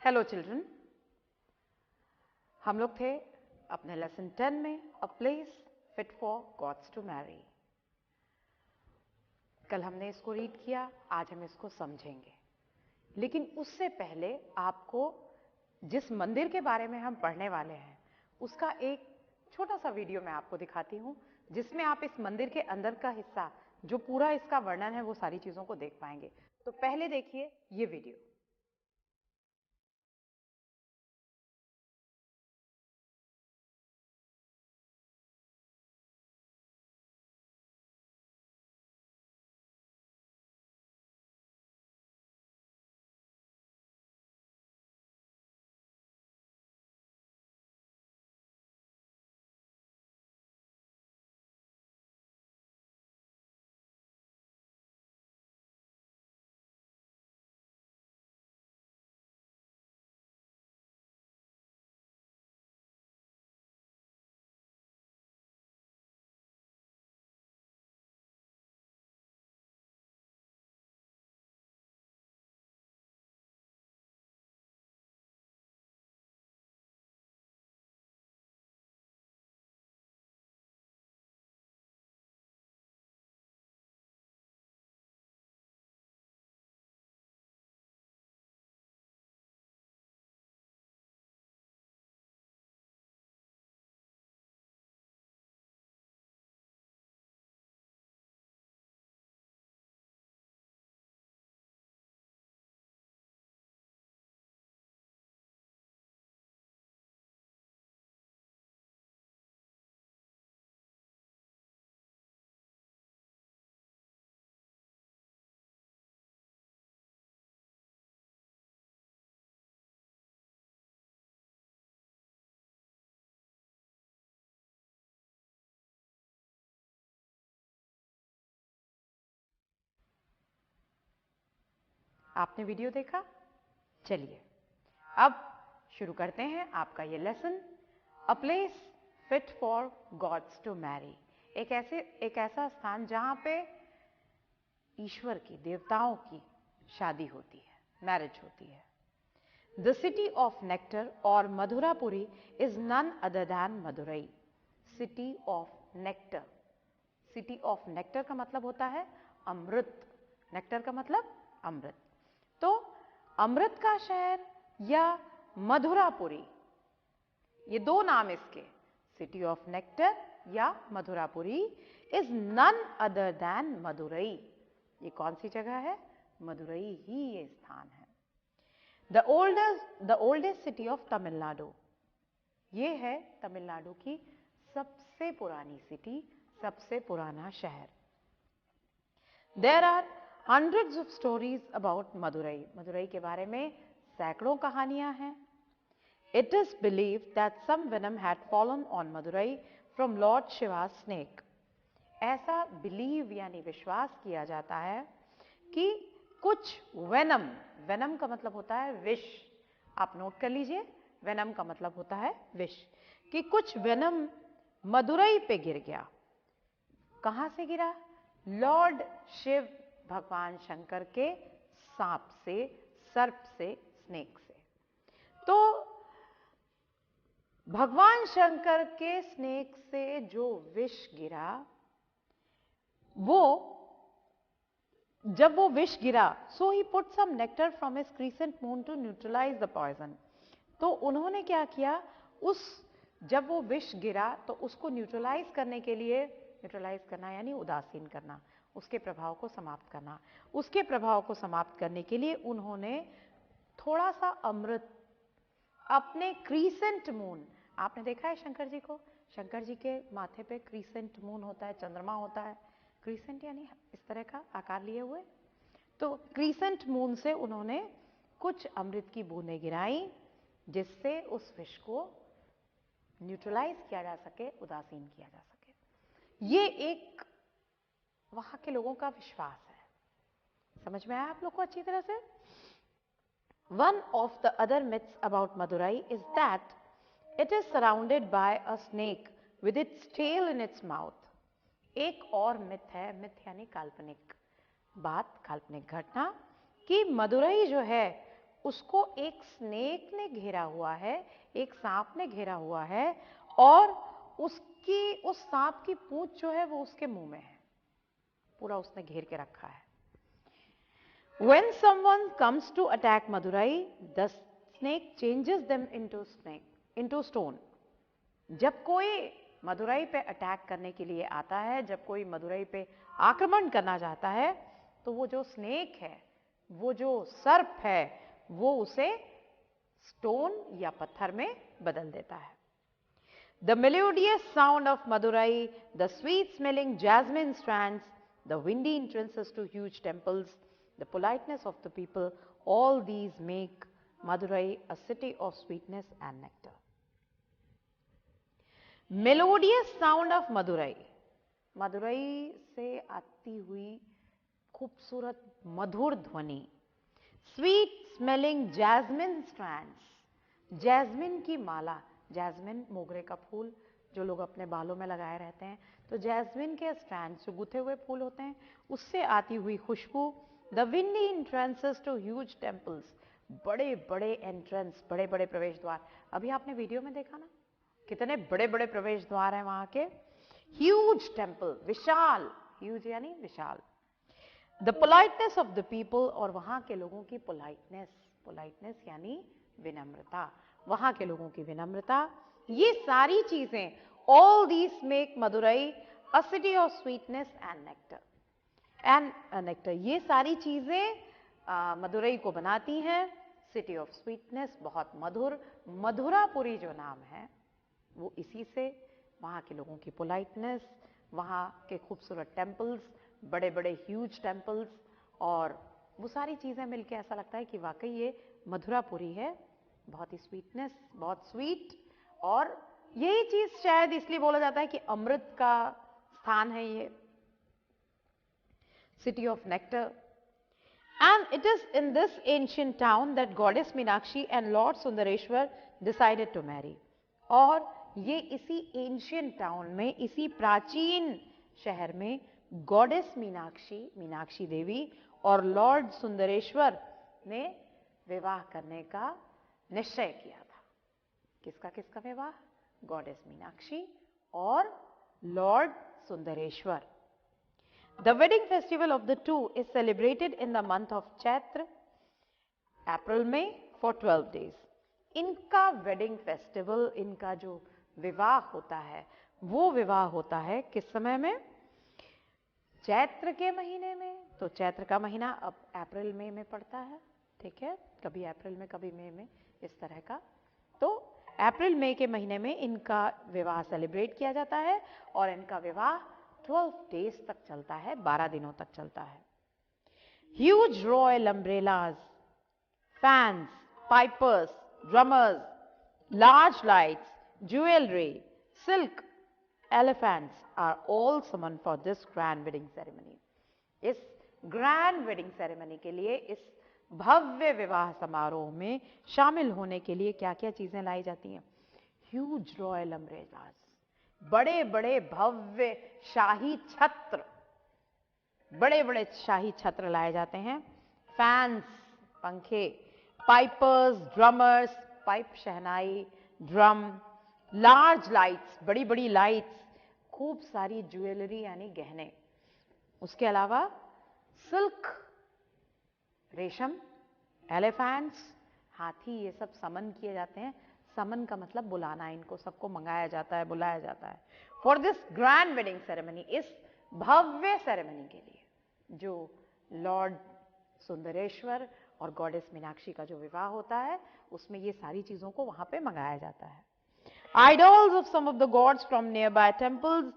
Hello children, हम लोग थे अपने लेसन 10 में a place fit for gods to marry. कल हमने इसको रीड किया, आज हम इसको समझेंगे। लेकिन उससे पहले आपको जिस मंदिर के बारे में हम पढ़ने वाले हैं उसका एक छोटा सा वीडियो मैं आपको दिखाती हूँ, जिसमें आप इस मंदिर के अंदर का हिस्सा, जो पूरा इसका वर्णन है, वो सारी चीजों को देख पाएंगे। तो पहले देखिए ये वीडियो। आपने वीडियो देखा? चलिए अब शुरू करते हैं आपका ये lesson, a place fit for gods to marry. एक ऐसा स्थान जहां पे ईश्वर की, देवताओं की शादी होती है, मैरिज होती है। द सिटी ऑफ नेक्टर और Madhurapuri is none other than Madurai. City of nectar, city of nectar का मतलब होता है अमृत, नेक्टर का मतलब अमृत। तो अमृत का शहर या मधुरापुरी, ये दो नाम इसके, सिटी ऑफ नेक्टर या Madhurapuri, is none other than Madurai. ये कौन सी जगह है? मदुरई ही ये स्थान है। The oldest city of Tamil Nadu, ये है तमिलनाडु की सबसे पुरानी सिटी, सबसे पुराना शहर। There are hundreds of stories about Madurai, Madurai के बारे में सैकड़ों कहानियां हैं। It is believed that some venom had fallen on Madurai from Lord Shiva's snake. ऐसा बिलीव यानी विश्वास किया जाता है कि कुछ वेनम, वेनम का मतलब होता है विष, आप नोट कर लीजिए, वेनम का मतलब होता है विष, कि कुछ वेनम मदुरई पे गिर गया। कहां से गिरा? लॉर्ड शिव, भगवान शंकर के सांप से, सर्प से, स्नेक से। तो भगवान शंकर के स्नेक से जो विष गिरा, वो जब वो विष गिरा, so he put some nectar from his crescent moon to neutralise the poison. तो उन्होंने क्या किया, जब वो विष गिरा तो उसको न्यूट्रलाइज करने के लिए, न्यूट्रलाइज करना यानी उदासीन करना, उसके प्रभाव को समाप्त करना, उसके प्रभाव को समाप्त करने के लिए उन्होंने थोड़ा सा अमृत अपने क्रीसेंट मून, आपने देखा है शंकर जी को, शंकर जी के माथे पे क्रीसेंट मून होता है, चंद्रमा होता है, क्रीसेंट यानी इस तरह का आकार लिए हुए। तो क्रीसेंट मून से उन्होंने कुछ अमृत की बूंदें गिराई, जिससे उस विष को न्यूट्रलाइज किया जा सके, उदासीन किया जा सके। ये एक वहां के लोगों का विश्वास है। समझ में आया आप लोग को अच्छी तरह से? One of the other myths about Madurai is that it is surrounded by a snake with its tail in its mouth. एक और मिथ है, मिथ यानी काल्पनिक बात, काल्पनिक घटना, कि मदुरई जो है उसको एक स्नेक ने घेरा हुआ है, एक सांप ने घेरा हुआ है और उस सांप की पूंछ जो है वो उसके मुंह में है, पूरा उसने घेर के रखा है। When someone comes to attack Madurai, the snake changes them into stone. जब कोई मदुरई पे अटैक करने के लिए आता है, जब कोई मदुरई पे आक्रमण करना चाहता है, तो वो जो स्नेक है, वो जो सर्प है, वो उसे स्टोन या पत्थर में बदल देता है। The melodious sound of Madurai, the sweet smelling jasmine strands, the windy entrances to huge temples, the politeness of the people, all these make Madurai a city of sweetness and nectar. Melodious sound of Madurai. Madurai से आती हुई खूबसूरत मधुर ध्वनि. Sweet smelling jasmine strands. Jasmine की माला. Jasmine मोगरे का फूल जो लोग अपने बालों में लगाए रहते हैं, तो जैस्मिन के स्ट्रैंड्स जो गुथे हुए फूल होते हैं उससे आती हुई खुशबू. The windy entrances to huge temples. बड़े बड़े एंट्रेंस, बड़े बड़े प्रवेश द्वार. अभी आपने वीडियो में देखा ना कितने बड़े बड़े प्रवेश द्वार हैं वहां के. ह्यूज टेम्पल, विशाल. ह्यूज यानी विशाल. The politeness of the people. और वहां के लोगों की पोलाइटनेस. पोलाइटनेस यानी विनम्रता. वहां के लोगों की विनम्रता. ये सारी चीजें, all these make Madurai a city of sweetness and nectar. ये सारी चीजें मदुरई को बनाती हैं सिटी ऑफ स्वीटनेस, बहुत मधुर. मधुरापुरी जो नाम है वो इसी से, वहां के लोगों की पोलाइटनेस, वहां के खूबसूरत टेम्पल्स, बड़े बड़े ह्यूज टेम्पल्स, और वो सारी चीजें मिलके ऐसा लगता है कि वाकई ये मधुरापुरी है. बहुत ही स्वीटनेस, बहुत स्वीट. और यही चीज शायद इसलिए बोला जाता है कि अमृत का स्थान है ये, city of nectar. And it is in this ancient town that goddess Meenakshi and Lord Sundareshwar decided to marry. और ये इसी एंशियंट टाउन में, इसी प्राचीन शहर में गॉडेस मीनाक्षी, मीनाक्षी देवी और लॉर्ड सुंदरेश्वर ने विवाह करने का निश्चय किया था. किसका किसका विवाह? गॉडेस मीनाक्षी और Lord Sundareshwar. The wedding festival of the two is celebrated in the month of Chaitra, April May, for 12 days. इनका वेडिंग फेस्टिवल, इनका जो विवाह होता है वो विवाह होता है किस समय में? चैत्र के महीने में. तो चैत्र का महीना अब अप्रैल मई में पड़ता है, ठीक है, कभी अप्रैल में कभी मई में, इस तरह का. तो अप्रैल मई के महीने में इनका विवाह सेलिब्रेट किया जाता है और इनका विवाह 12 डेज तक चलता है, 12 दिनों तक चलता है. Huge royal umbrellas, fans, pipers, drummers, large lights, jewelry, silk, elephants are all summoned for this grand wedding ceremony. इस grand wedding ceremony के लिए, इस भव्य विवाह समारोह में शामिल होने के लिए क्या क्या चीजें लाई जाती हैं? Huge royal umbrellas, बड़े बड़े भव्य शाही छत्र, बड़े बड़े शाही छत्र लाए जाते हैं. फैंस, पंखे. पाइपर्स, ड्रमर्स, पाइप, शहनाई, ड्रम. लार्ज लाइट्स, बड़ी बड़ी लाइट्स. खूब सारी ज्वेलरी यानी गहने. उसके अलावा सिल्क, रेशम, एलिफेंट्स, हाथी, ये सब समन किए जाते हैं. समन का मतलब बुलाना, इनको सबको मंगाया जाता है, बुलाया जाता है for this grand wedding ceremony. इस भव्य सेरेमनी के लिए जो लॉर्ड सुंदरेश्वर और गॉडेस मीनाक्षी का जो विवाह होता है उसमें ये सारी चीजों को वहां पे मंगाया जाता है. Idols of some of the gods from nearby temples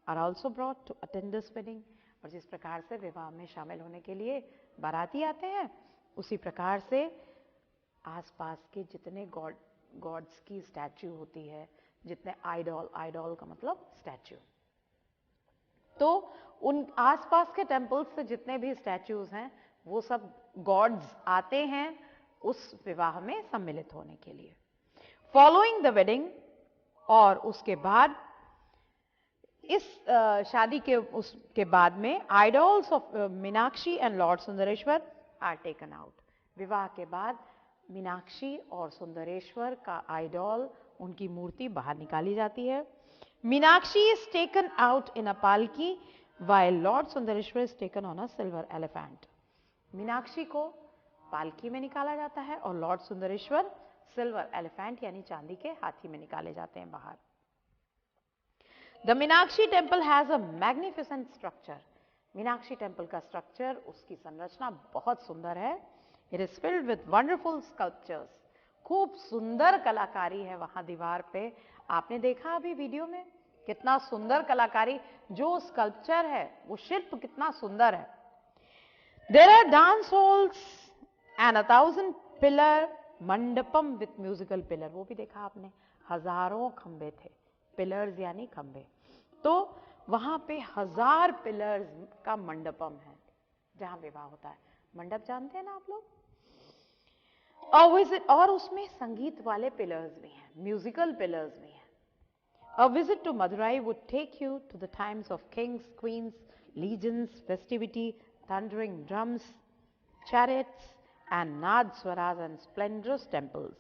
are also brought to attend this wedding. और जिस प्रकार से विवाह में शामिल होने के लिए बाराती आते हैं, उसी प्रकार से आसपास के जितने गॉड्स की स्टैच्यू होती है, जितने आइडॉल का मतलब स्टैच्यू, तो उन आसपास के टेम्पल्स से जितने भी स्टैच्यूज हैं वो सब गॉड्स आते हैं उस विवाह में सम्मिलित होने के लिए. फॉलोइंग द वेडिंग, और उसके बाद, इस शादी के उसके बाद में idols of Meenakshi and lord Sundareshwar are taken out. विवाह के बाद मीनाक्षी और सुंदरेश्वर का आइडॉल, उनकी मूर्ति बाहर निकाली जाती है। Meenakshi is taken out in a palki while lord Sundareshwar is taken on a silver elephant. Meenakshi को पालकी में निकाला जाता है और लॉर्ड सुंदरेश्वर सिल्वर एलिफेंट यानी चांदी के हाथी में निकाले जाते हैं बाहर। The Meenakshi temple has a magnificent structure. Meenakshi temple का स्ट्रक्चर, उसकी संरचना बहुत सुंदर है। It is filled with wonderful sculptures. खूब सुंदर कलाकारी है वहां दीवार पे। आपने देखा अभी वीडियो में कितना सुंदर कलाकारी, जो स्कल्पचर है वो शिल्प कितना सुंदर है। There are dance halls and 1000 pillar mandapam with musical pillar. वो भी देखा आपने, हजारों खंबे थे, पिलर्स यानी खंबे। तो वहां पे 1000 पिलर्स का मंडपम है जहां विवाह होता है। मंडप जानते हैं ना आप लोग? और उसमें संगीत वाले पिलर्स भी हैं, म्यूजिकल पिलर्स भी हैं। A visit to Madurai would take you to the times of kings, queens, legions, festivity, thundering drums, chariots, and Nad Swaras and splendorous temples.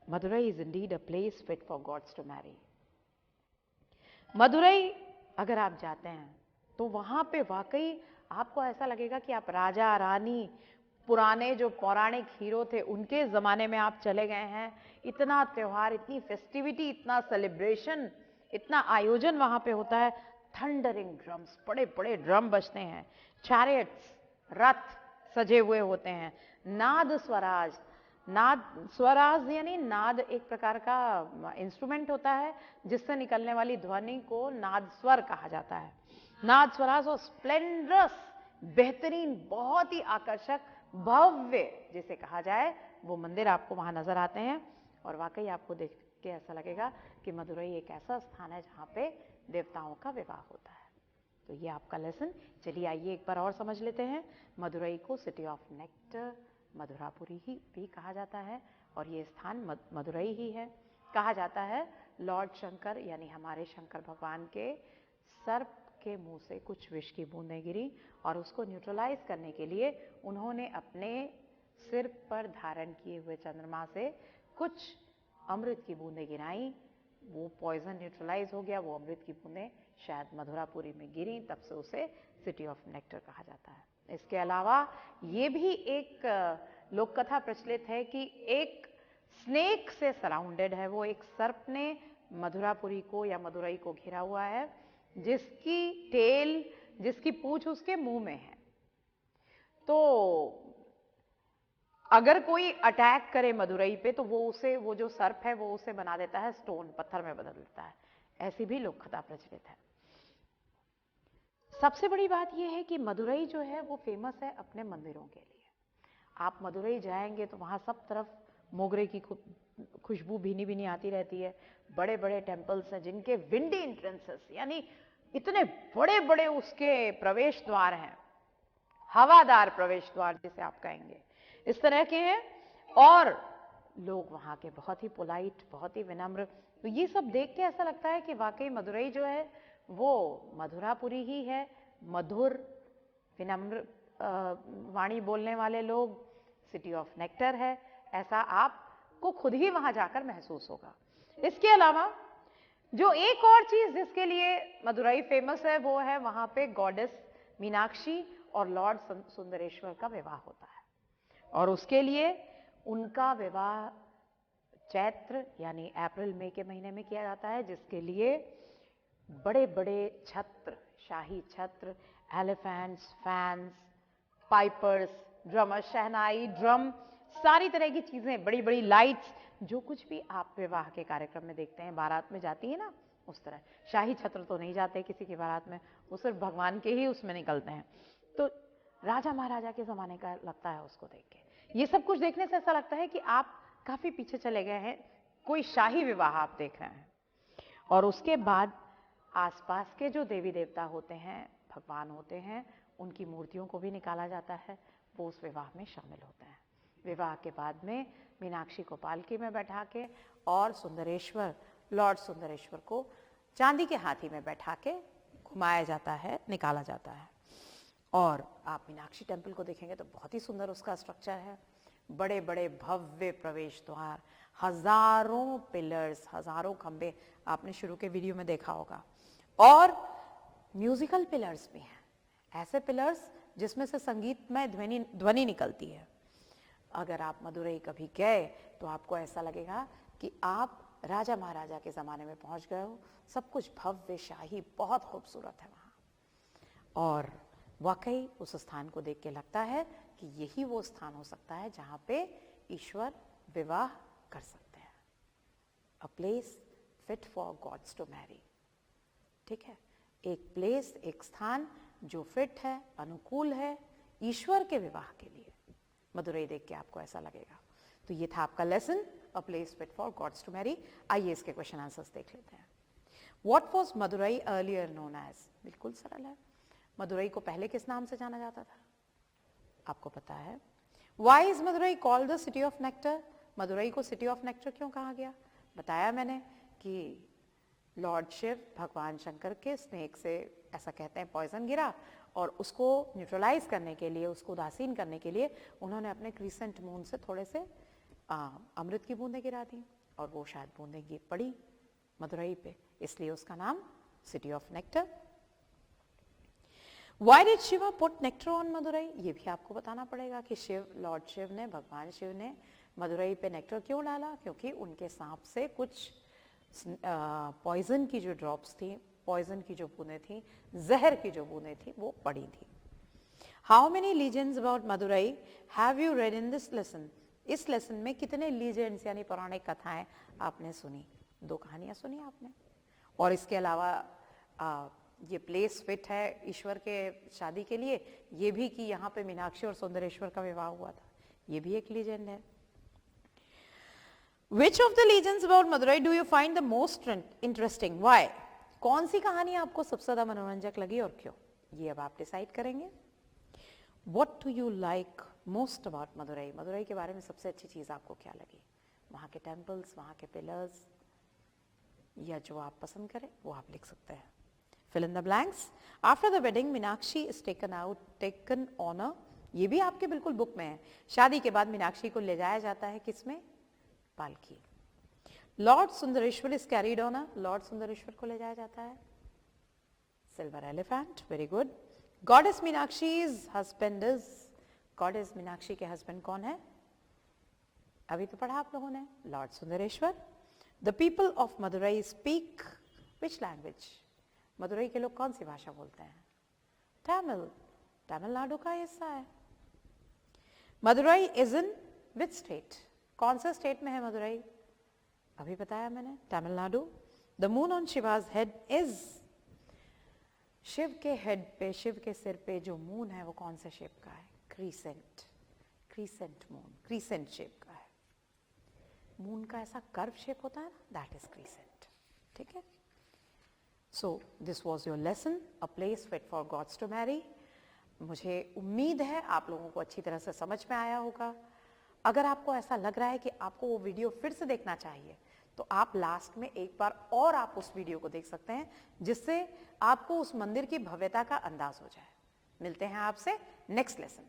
Madurai is indeed a place fit for gods to marry. Madurai अगर आप जाते हैं तो वहां पे वाकई आपको ऐसा लगेगा कि आप राजा रानी, पुराने जो पौराणिक हीरो थे उनके जमाने में आप चले गए हैं। इतना त्योहार, इतनी फेस्टिविटी, इतना सेलिब्रेशन, इतना आयोजन वहां पे होता है। थंडरिंग ड्रम्स, बड़े बड़े ड्रम बजते हैं। चैरियट्स, रथ सजे हुए होते हैं। नाद स्वराज, नाद स्वराज यानी नाद एक प्रकार का इंस्ट्रूमेंट होता है जिससे निकलने वाली ध्वनि को नाद स्वर कहा जाता है। नाद स्वराज और स्प्लेंडरस, बेहतरीन, बहुत ही आकर्षक, भव्य जिसे कहा जाए, वो मंदिर आपको वहां नजर आते हैं। और वाकई आपको देख के ऐसा लगेगा कि मदुरई एक ऐसा स्थान है जहां पे देवताओं का विवाह होता है। तो ये आपका लेसन। चलिए आइए एक बार और समझ लेते हैं। मदुरई को सिटी ऑफ नेक्टर, मधुरापुरी ही भी कहा जाता है और ये स्थान मदुरई ही है। कहा जाता है लॉर्ड शंकर यानी हमारे शंकर भगवान के सर्प के मुंह से कुछ विष की बूंदें गिरी और उसको न्यूट्रलाइज करने के लिए उन्होंने अपने सिर पर धारण किए हुए चंद्रमा से कुछ अमृत की बूंदें गिराई। वो पॉइजन न्यूट्रलाइज हो गया, वो अमृत की बूंदें शायद मधुरापुरी में गिरी, तब से उसे सिटी ऑफ नेक्टर कहा जाता है। इसके अलावा ये भी एक लोक कथा प्रचलित है कि एक स्नेक से सराउंडेड है, वो एक सर्प ने मधुरापुरी को या मदुरई को घेरा हुआ है, जिसकी टेल, जिसकी पूंछ उसके मुंह में है। तो अगर कोई अटैक करे मदुरई पे तो वो जो सर्प है वो उसे बना देता है स्टोन, पत्थर में बदल देता है। ऐसी भी लोक कथा प्रचलित है। सबसे बड़ी बात यह है कि मदुरई जो है वो फेमस है अपने मंदिरों के लिए। आप मदुरई जाएंगे तो वहां सब तरफ मोगरे की खुशबू भीनी भीनी आती रहती है। बड़े बड़े टेम्पल्स हैं जिनके विंडी एंट्रेंसेस, यानी इतने बड़े बड़े उसके प्रवेश द्वार हैं, हवादार प्रवेश द्वार जिसे आप कहेंगे, इस तरह के हैं। और लोग वहां के बहुत ही पोलाइट, बहुत ही विनम्र। तो ये सब देख के ऐसा लगता है कि वाकई मदुरई जो है वो मधुरापुरी ही है। मधुर, विनम्र वाणी बोलने वाले लोग, सिटी ऑफ नेक्टर है, ऐसा आपको खुद ही वहां जाकर महसूस होगा। इसके अलावा जो एक और चीज जिसके लिए मदुरई फेमस है वो है वहां पे गॉडेस मीनाक्षी और लॉर्ड सुंदरेश्वर का विवाह होता है। और उसके लिए उनका विवाह चैत्र यानी अप्रैल मई के महीने में किया जाता है, जिसके लिए बड़े बड़े छत्र, शाही छत्र, एलिफेंट्स, फैंस, पाइपर्स, ड्रमर्स, शहनाई, ड्रम, सारी तरह की चीजें, बड़ी बड़ी लाइट्स, जो कुछ भी आप विवाह के कार्यक्रम में देखते हैं, बारात में जाती है ना, उस तरह। शाही छत्र तो नहीं जाते किसी की बारात में, वो सिर्फ भगवान के ही उसमें निकलते हैं। तो राजा महाराजा के जमाने का लगता है उसको देख के। ये सब कुछ देखने से ऐसा लगता है कि आप काफी पीछे चले गए हैं, कोई शाही विवाह आप देख रहे हैं। और उसके बाद आसपास के जो देवी देवता होते हैं, भगवान होते हैं, उनकी मूर्तियों को भी निकाला जाता है, वो उस विवाह में शामिल होते हैं। विवाह के बाद में मीनाक्षी को पालकी में बैठा के और सुंदरेश्वर, लॉर्ड सुंदरेश्वर को चांदी के हाथी में बैठा के घुमाया जाता है, निकाला जाता है। और आप मीनाक्षी टेम्पल को देखेंगे तो बहुत ही सुंदर उसका स्ट्रक्चर है। बड़े बड़े भव्य प्रवेश द्वार, हजारों पिलर्स, हजारों खंबे आपने शुरू के वीडियो में देखा होगा, और म्यूजिकल पिलर्स भी हैं, ऐसे पिलर्स जिसमें से संगीतमय ध्वनि निकलती है। अगर आप मदुरई कभी गए तो आपको ऐसा लगेगा कि आप राजा महाराजा के ज़माने में पहुंच गए हो। सब कुछ भव्य, शाही, बहुत खूबसूरत है वहाँ। और वाकई उस स्थान को देख के लगता है कि यही वो स्थान हो सकता है जहाँ पे ईश्वर विवाह कर सकते हैं। A place fit for gods to marry. ठीक है, एक प्लेस, एक स्थान जो फिट है, अनुकूल है ईश्वर के विवाह के लिए। मदुरई देख के आपको ऐसा लगेगा। तो ये था आपका lesson, a place fit for gods to marry. आइए इसके क्वेश्चन आंसर्स देख लेते हैं। What was Madurai earlier known as? बिल्कुल सरल है। मदुरई को पहले किस नाम से जाना जाता था? आपको पता है। Why is Madurai called the city of nectar? Madurai को सिटी ऑफ नेक्टर क्यों कहा गया? बताया मैंने कि लॉर्ड शिव भगवान शंकर के स्नेक से, ऐसा कहते हैं, पॉइजन गिरा और उसको न्यूट्रलाइज करने के लिए, उसको उदासीन करने के लिए उन्होंने अपने क्रीसेंट मून से थोड़े से अमृत की बूंदें गिरा दी और वो शायद बूंदें गिर पड़ी मदुरई पे, इसलिए उसका नाम city of nectar. Why did Shiva put nectar on Madurai? ये भी आपको बताना पड़ेगा कि लॉर्ड शिव ने, भगवान शिव ने मदुरई पे नेक्टर क्यों डाला? क्योंकि उनके सांप से कुछ पॉइजन की जो ड्रॉप्स थी, पॉइजन की जो बूंदें थी, जहर की जो बूंदें थी, वो पड़ी थी। How many legends about Madurai have you read in this lesson? इस लेसन में कितने लीजेंड्स यानी पौराणिक कथाएं आपने सुनी? 2 कहानियां सुनी आपने। और इसके अलावा ये प्लेस फिट है ईश्वर के शादी के लिए, ये भी कि यहाँ पे मीनाक्षी और सुंदरेश्वर का विवाह हुआ था, ये भी एक लीजेंड है। Which of the legends about Madurai do you find the most interesting? Why? कौन सी कहानी आपको सबसे ज्यादा मनोरंजक लगी और क्यों? ये अब आप डिसाइड करेंगे। What do you like most about Madurai? Madurai के बारे में सबसे अच्छी चीज आपको क्या लगी? वहाँ के टेम्पल्स, वहाँ के पिलर्स, या जो आप पसंद करें वो आप लिख सकते हैं। Fill in the blanks. After the wedding, Meenakshi is taken on a, ये भी आपके बिल्कुल बुक में है। शादी के बाद मीनाक्षी को ले जाया जाता है किसमें? पालकी। Lord Sundareshwar is carried on a, Lord Sundareshwar को ले जाया जाता है silver elephant. Very good. Goddess Meenakshi's husband is, goddess Meenakshi के हस्बैंड कौन है? अभी तो पढ़ा आप लोगों ने, Lord Sundareshwar. The people of Madurai speak which language? Madurai के लोग कौन सी भाषा बोलते हैं? तमिल, तमिलनाडु का हिस्सा है। Madurai is in which state? कौन सा स्टेट में है मदुरई? अभी बताया मैंने, Tamil Nadu. The moon on Shiva's head is, Shiva के हेड पे, शिव के सिर पे जो मून है वो कौन से शेप का है? Crescent, crescent moon, crescent shape का है। मून का ऐसा कर्व शेप होता है ना, दैट इज क्रीसेंट। ठीक है। So this was your lesson, a place fit for gods to marry. मुझे उम्मीद है आप लोगों को अच्छी तरह से समझ में आया होगा। अगर आपको ऐसा लग रहा है कि आपको वो वीडियो फिर से देखना चाहिए तो आप लास्ट में एक बार और आप उस वीडियो को देख सकते हैं, जिससे आपको उस मंदिर की भव्यता का अंदाज हो जाए। मिलते हैं आपसे नेक्स्ट लेसन।